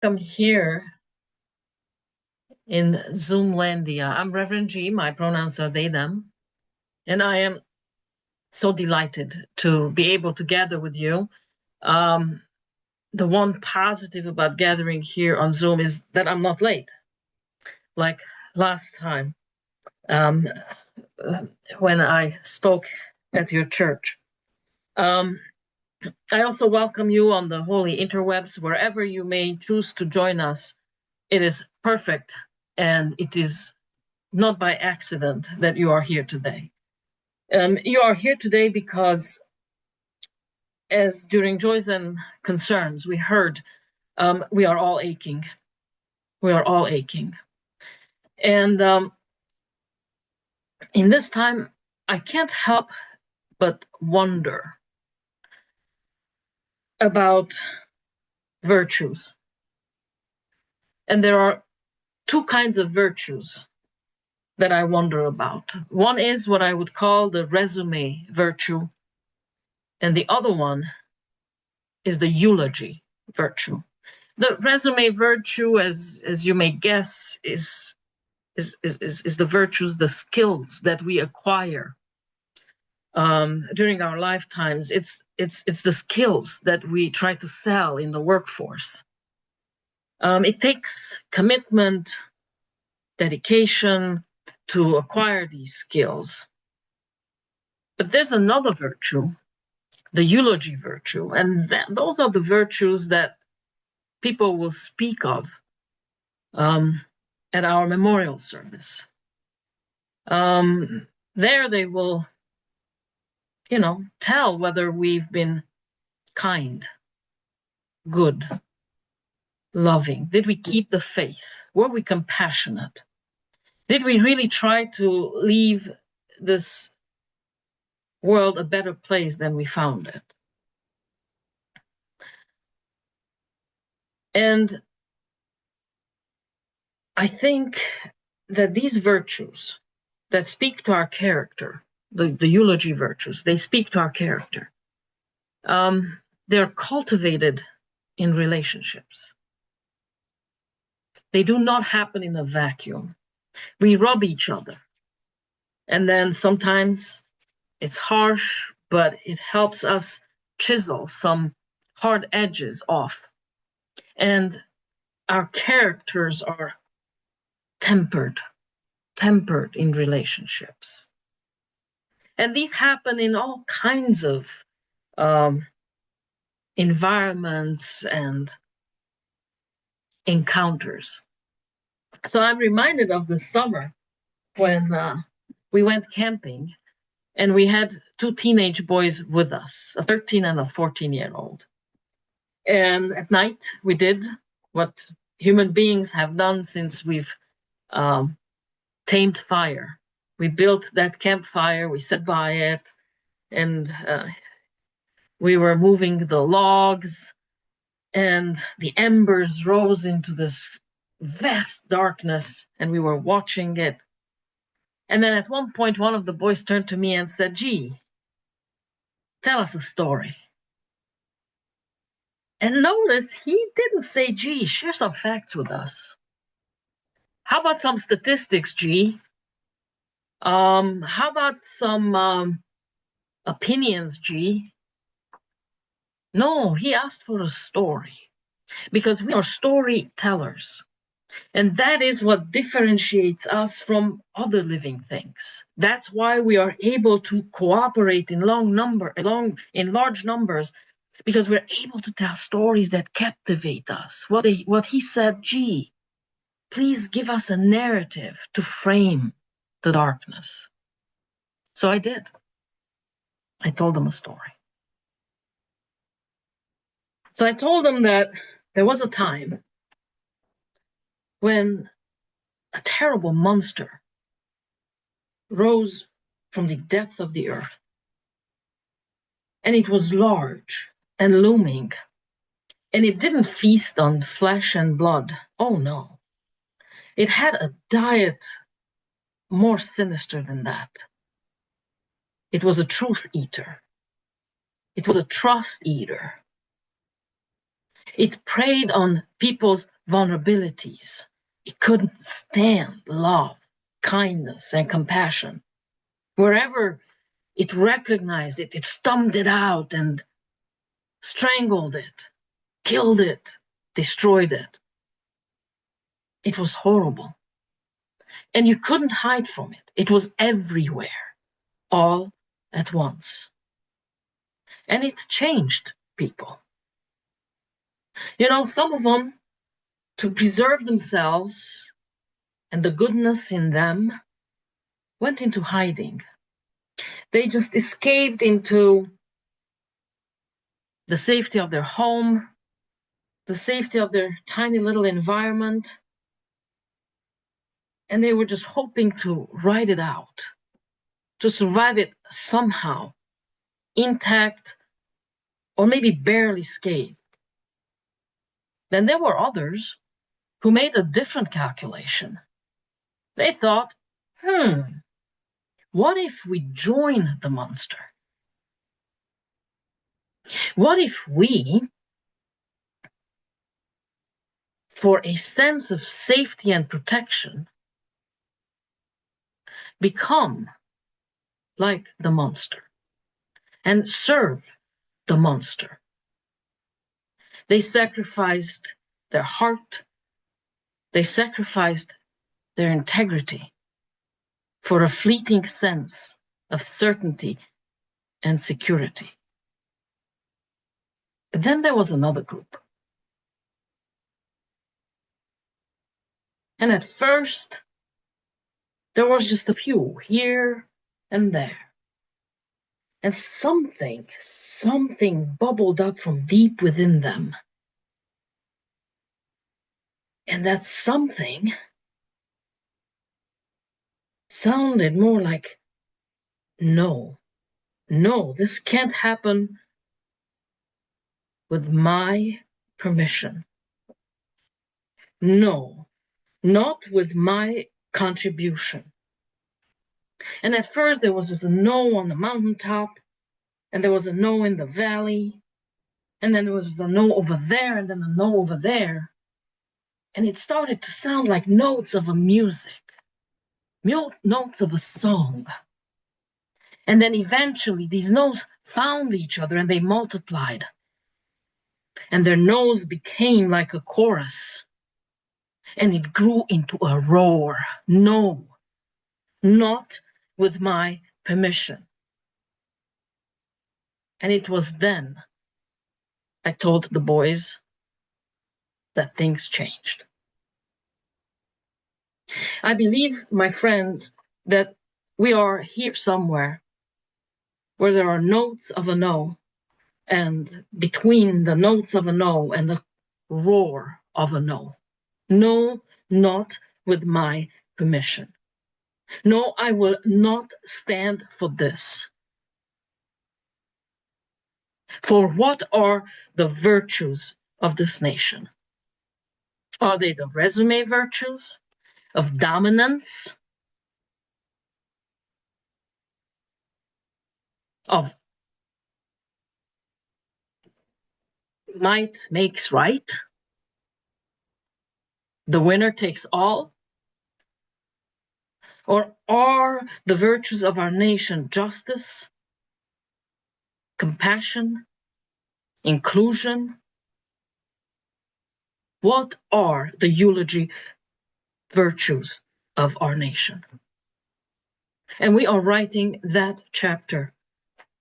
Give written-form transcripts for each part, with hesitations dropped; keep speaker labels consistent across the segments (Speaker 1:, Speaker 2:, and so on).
Speaker 1: Come here in Zoomlandia. I'm Reverend G. My pronouns are they, them. And I am so delighted to be able to gather with you. The one positive about gathering here on Zoom is that I'm not late, like last time when I spoke at your church. I also welcome you on the holy interwebs, wherever you may choose to join us. It is perfect, and it is not by accident that you are here today. You are here today because, as during Joys and Concerns, we heard we are all aching. We are all aching. And in this time, I can't help but wonder about virtues. And there are two kinds of virtues that I wonder about. One is what I would call the resume virtue, and the other one is the eulogy virtue. The resume virtue, as you may guess, is the virtues, the skills that we acquire during our lifetimes. It's the skills that we try to sell in the workforce. It takes commitment, dedication to acquire these skills. But there's another virtue, the eulogy virtue, and those are the virtues that people will speak of at our memorial service. There they will, tell whether we've been kind, good, loving. Did we keep the faith? Were we compassionate? Did we really try to leave this world a better place than we found it? And I think that these virtues that speak to our character, the eulogy virtues, they speak to our character. They're cultivated in relationships. They do not happen in a vacuum. We rub each other. And then sometimes it's harsh, but it helps us chisel some hard edges off. And our characters are tempered in relationships. And these happen in all kinds of environments and encounters. So I'm reminded of the summer when we went camping, and we had two teenage boys with us, a 13 and a 14-year-old. And at night, we did what human beings have done since we've tamed fire. We built that campfire, we sat by it, and we were moving the logs, and the embers rose into this vast darkness, and we were watching it. And then at one point, one of the boys turned to me and said, "Gee, tell us a story." And notice he didn't say, "Gee, share some facts with us. How about some statistics, G? How about some opinions, G?" No, he asked for a story, because we are storytellers. And that is what differentiates us from other living things. That's why we are able to cooperate in large numbers, because we're able to tell stories that captivate us. What he said, "Gee, please give us a narrative to frame the darkness." So I did. I told them a story. So I told them that there was a time when a terrible monster rose from the depth of the earth. And it was large and looming. And it didn't feast on flesh and blood. Oh no. It had a diet more sinister than that. It was a truth eater. It was a trust eater. It preyed on people's vulnerabilities. It couldn't stand love, kindness, and compassion. Wherever it recognized it, it stomped it out and strangled it, killed it, destroyed it. It was horrible. And you couldn't hide from it. It was everywhere, all at once. And it changed people. You know, some of them, to preserve themselves and the goodness in them, went into hiding. They just escaped into the safety of their home, the safety of their tiny little environment, and they were just hoping to ride it out, to survive it somehow, intact, or maybe barely scathed. Then there were others who made a different calculation. They thought, what if we join the monster? What if we, for a sense of safety and protection, become like the monster and serve the monster? They sacrificed their heart, they sacrificed their integrity for a fleeting sense of certainty and security. But then there was another group. And at first, there was just a few here and there. And something bubbled up from deep within them. And that something sounded more like, no, this can't happen with my permission. No, not with my contribution. And at first there was just a no on the mountaintop, and there was a no in the valley, and then there was a no over there, and then a no over there. And it started to sound like notes of a music, notes of a song. And then eventually these notes found each other and they multiplied. And their no's became like a chorus. And it grew into a roar. No, not with my permission. And it was then I told the boys that things changed. I believe, my friends, that we are here somewhere where there are notes of a no, and between the notes of a no and the roar of a no. No, not with my permission. No, I will not stand for this. For what are the virtues of this nation? Are they the resume virtues of dominance, of might makes right? The winner takes all? Or are the virtues of our nation justice, compassion, inclusion? What are the eulogy virtues of our nation? And we are writing that chapter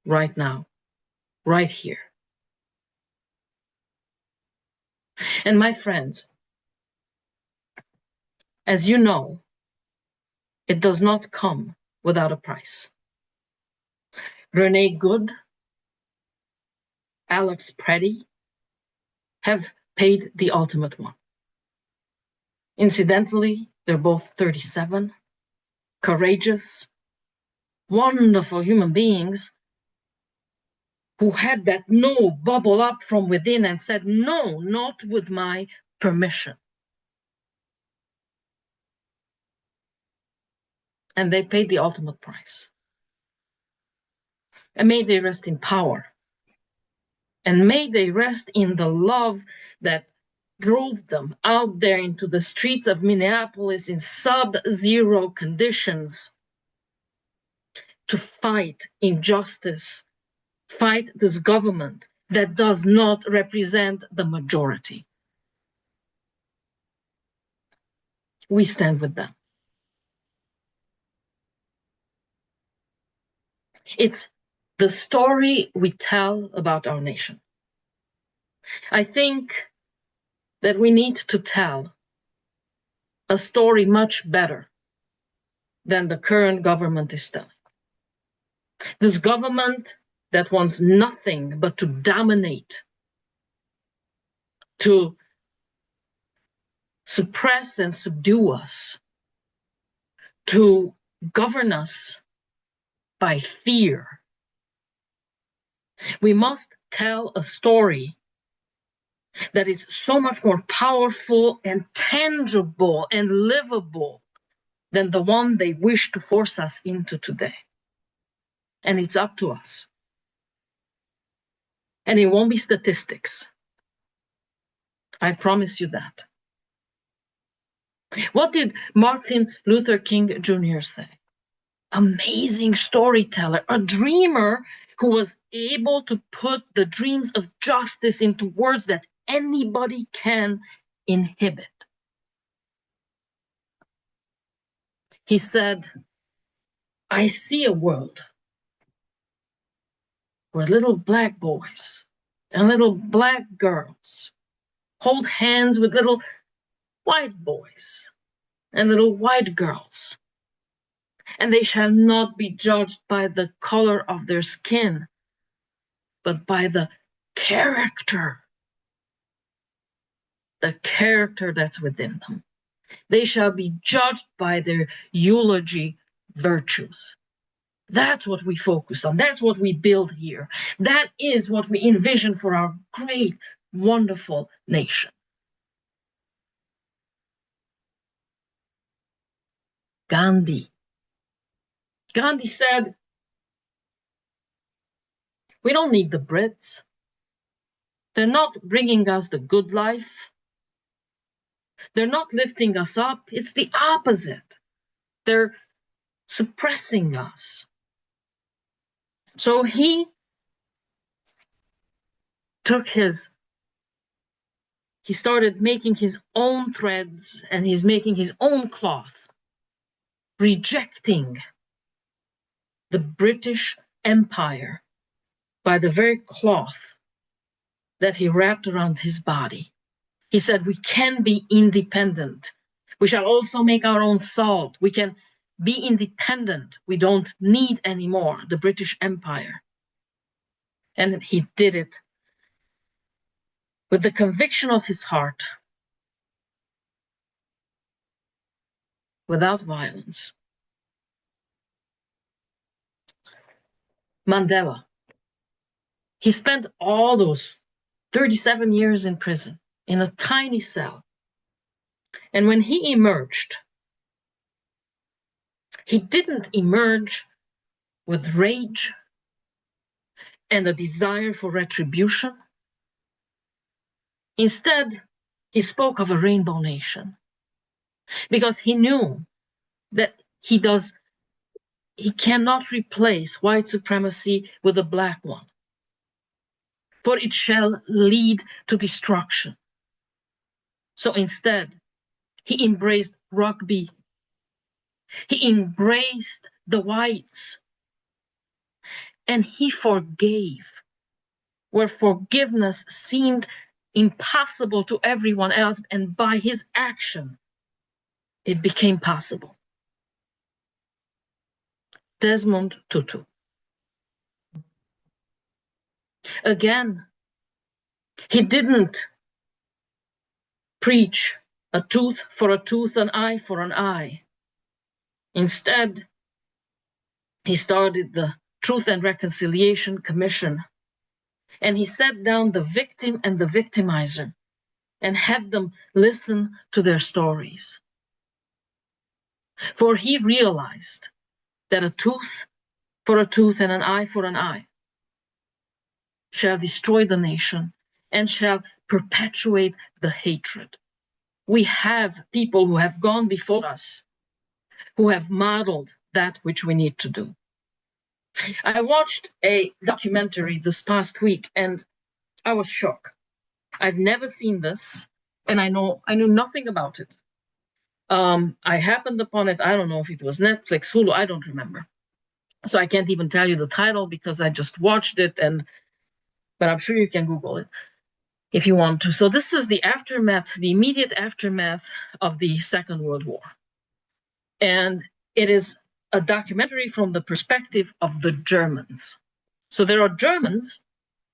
Speaker 1: right now, right here. And my friends, as you know, it does not come without a price. Renee Good, Alex Preddy have paid the ultimate one. Incidentally, they're both 37, courageous, wonderful human beings who had that no bubble up from within and said, no, not with my permission. And they paid the ultimate price. And may they rest in power and may they rest in the love that drove them out there into the streets of Minneapolis in sub-zero conditions to fight injustice, fight this government that does not represent the majority. We stand with them. It's the story we tell about our nation. I think that we need to tell a story much better than the current government is telling. This government that wants nothing but to dominate, to suppress and subdue us, to govern us by fear. We must tell a story that is so much more powerful and tangible and livable than the one they wish to force us into today. And it's up to us. And it won't be statistics. I promise you that. What did Martin Luther King Jr. say? Amazing storyteller, a dreamer who was able to put the dreams of justice into words that anybody can inhibit. He said, I see a world where little black boys and little black girls hold hands with little white boys and little white girls, and they shall not be judged by the color of their skin, but by the character that's within them. They shall be judged by their eulogy virtues. That's what we focus on. That's what we build here. That is what we envision for our great, wonderful nation. Gandhi said, we don't need the Brits. They're not bringing us the good life. They're not lifting us up. It's the opposite. They're suppressing us. So he started making his own threads and he's making his own cloth, rejecting the British Empire by the very cloth that he wrapped around his body. He said, we can be independent. We shall also make our own salt. We can be independent. We don't need anymore the British Empire. And he did it with the conviction of his heart, without violence. Mandela, he spent all those 37 years in prison in a tiny cell. And when he emerged, he didn't emerge with rage and a desire for retribution. Instead, he spoke of a rainbow nation because he knew that he cannot replace white supremacy with a black one, for it shall lead to destruction. So instead, he embraced rugby. He embraced the whites. And he forgave where forgiveness seemed impossible to everyone else, and by his action, it became possible. Desmond Tutu. Again, he didn't preach a tooth for a tooth, an eye for an eye. Instead, he started the Truth and Reconciliation Commission, and he sat down the victim and the victimizer and had them listen to their stories. For he realized that a tooth for a tooth and an eye for an eye shall destroy the nation and shall perpetuate the hatred. We have people who have gone before us, who have modeled that which we need to do. I watched a documentary this past week and I was shocked. I've never seen this, and I knew nothing about it. I happened upon it. I don't know if it was Netflix, Hulu, I don't remember. So I can't even tell you the title because I just watched it, but I'm sure you can Google it if you want to. So this is the aftermath, the immediate aftermath of the Second World War. And it is a documentary from the perspective of the Germans. So there are Germans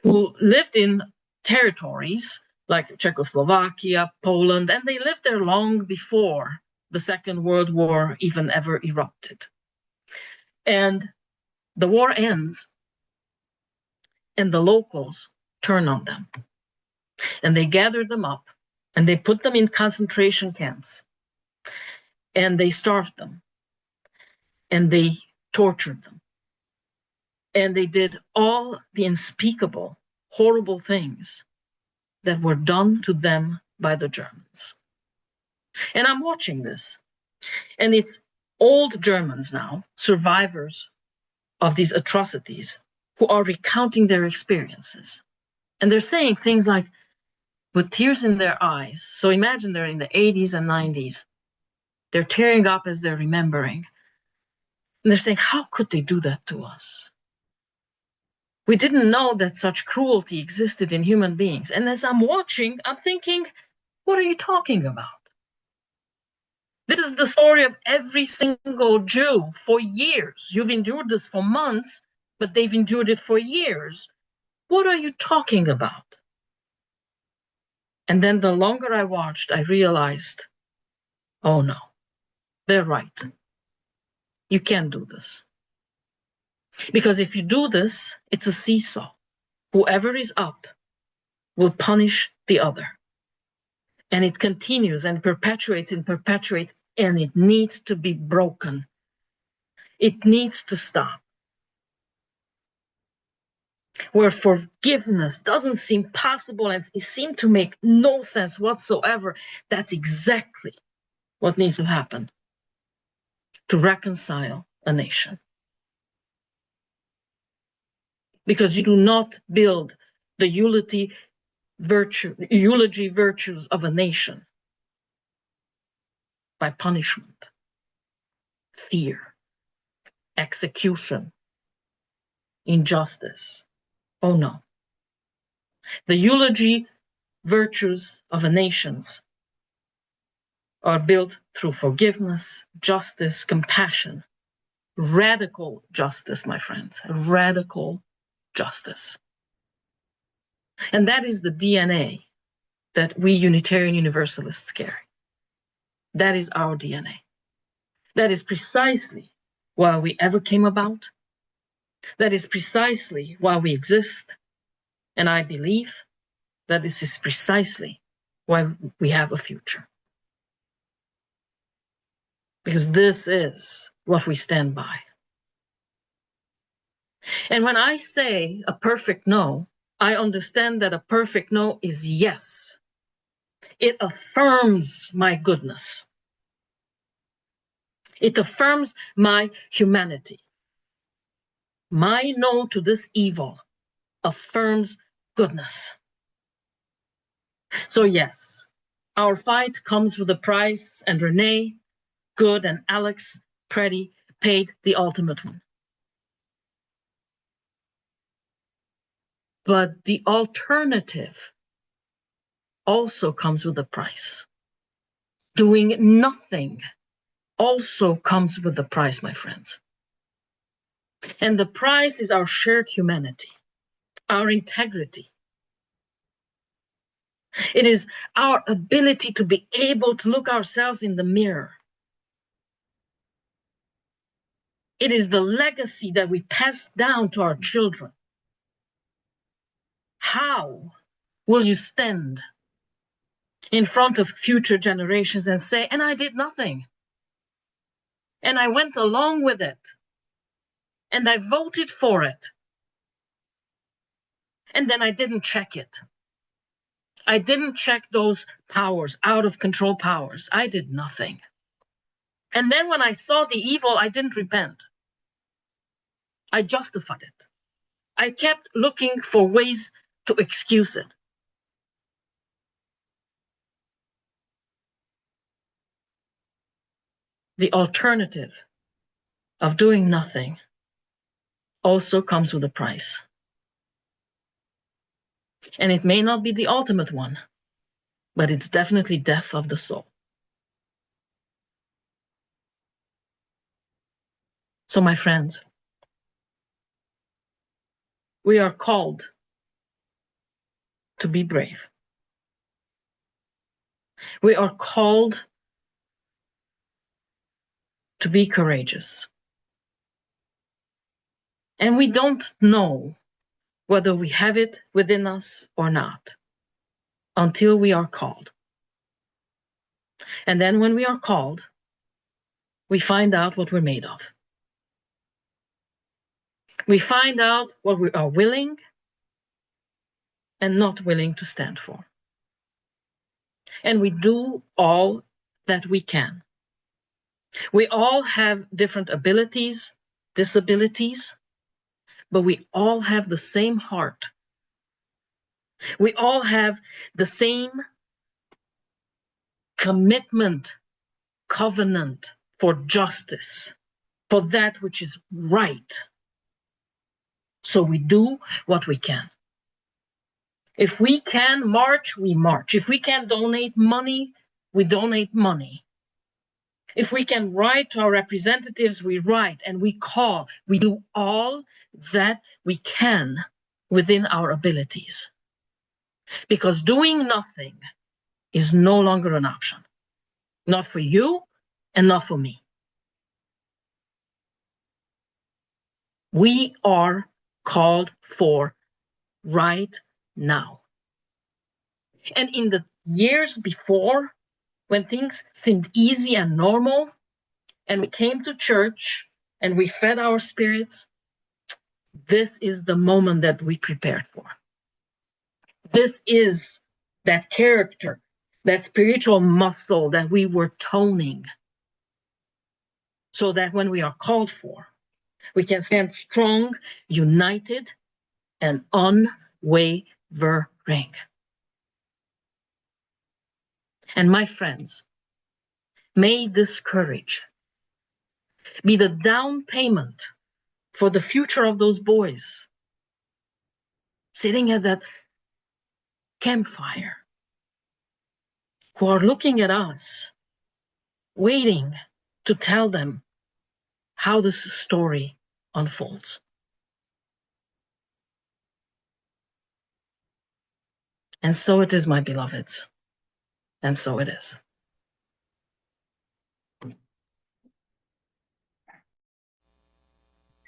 Speaker 1: who lived in territories like Czechoslovakia, Poland, and they lived there long before the Second World War even ever erupted. And the war ends, and the locals turn on them. And they gather them up, and they put them in concentration camps, and they starved them, and they tortured them. And they did all the unspeakable, horrible things that were done to them by the Germans. And I'm watching this, and it's old Germans now, survivors of these atrocities, who are recounting their experiences. And they're saying things like, with tears in their eyes. So imagine they're in the 80s and 90s. They're tearing up as they're remembering. And they're saying, how could they do that to us? We didn't know that such cruelty existed in human beings. And as I'm watching, I'm thinking, what are you talking about? This is the story of every single Jew for years. You've endured this for months, but they've endured it for years. What are you talking about? And then the longer I watched, I realized, oh no, they're right. You can't do this. Because if you do this, it's a seesaw. Whoever is up will punish the other. And it continues and perpetuates, and it needs to be broken. It needs to stop. Where forgiveness doesn't seem possible and it seems to make no sense whatsoever, that's exactly what needs to happen to reconcile a nation. Because you do not build the eulogy virtues of a nation by punishment, fear, execution, injustice. Oh no. The eulogy virtues of a nation are built through forgiveness, justice, compassion, radical justice, my friends, radical justice. And that is the DNA that we Unitarian Universalists carry. That is our DNA. That is precisely why we ever came about. That is precisely why we exist. And I believe that this is precisely why we have a future. Because this is what we stand by. And when I say a perfect no, I understand that a perfect no is yes. It affirms my goodness. It affirms my humanity. My no to this evil affirms goodness. So yes, our fight comes with a price, and Renee, Good, and Alex Preddy paid the ultimate one. But the alternative also comes with a price. Doing nothing also comes with a price, my friends. And the price is our shared humanity, our integrity. It is our ability to be able to look ourselves in the mirror. It is the legacy that we pass down to our children. How will you stand in front of future generations and say, and I did nothing, and I went along with it, and I voted for it, And then I didn't check it. I didn't check those powers, out of control powers. I did nothing. And then when I saw the evil, I didn't repent. I justified it. I kept looking for ways to excuse it. The alternative of doing nothing also comes with a price. And it may not be the ultimate one, but it's definitely death of the soul. So, my friends, we are called to be brave. We are called to be courageous. And we don't know whether we have it within us or not until we are called. And then when we are called, we find out what we're made of. We find out what we are willing and not willing to stand for. And we do all that we can. We all have different abilities, disabilities, but we all have the same heart. We all have the same commitment, covenant for justice, for that which is right. So we do what we can. If we can march, we march. If we can donate money, we donate money. If we can write to our representatives, we write and we call. We do all that we can within our abilities. Because doing nothing is no longer an option. Not for you and not for me. We are called for right now. And in the years before, when things seemed easy and normal, and we came to church and we fed our spirits, this is the moment that we prepared for. This is that character, that spiritual muscle that we were toning, so that when we are called for, we can stand strong, united, and unwavering. And my friends, may this courage be the down payment for the future of those boys sitting at that campfire, who are looking at us, waiting to tell them how this story unfolds. And so it is, my beloveds, and so it is.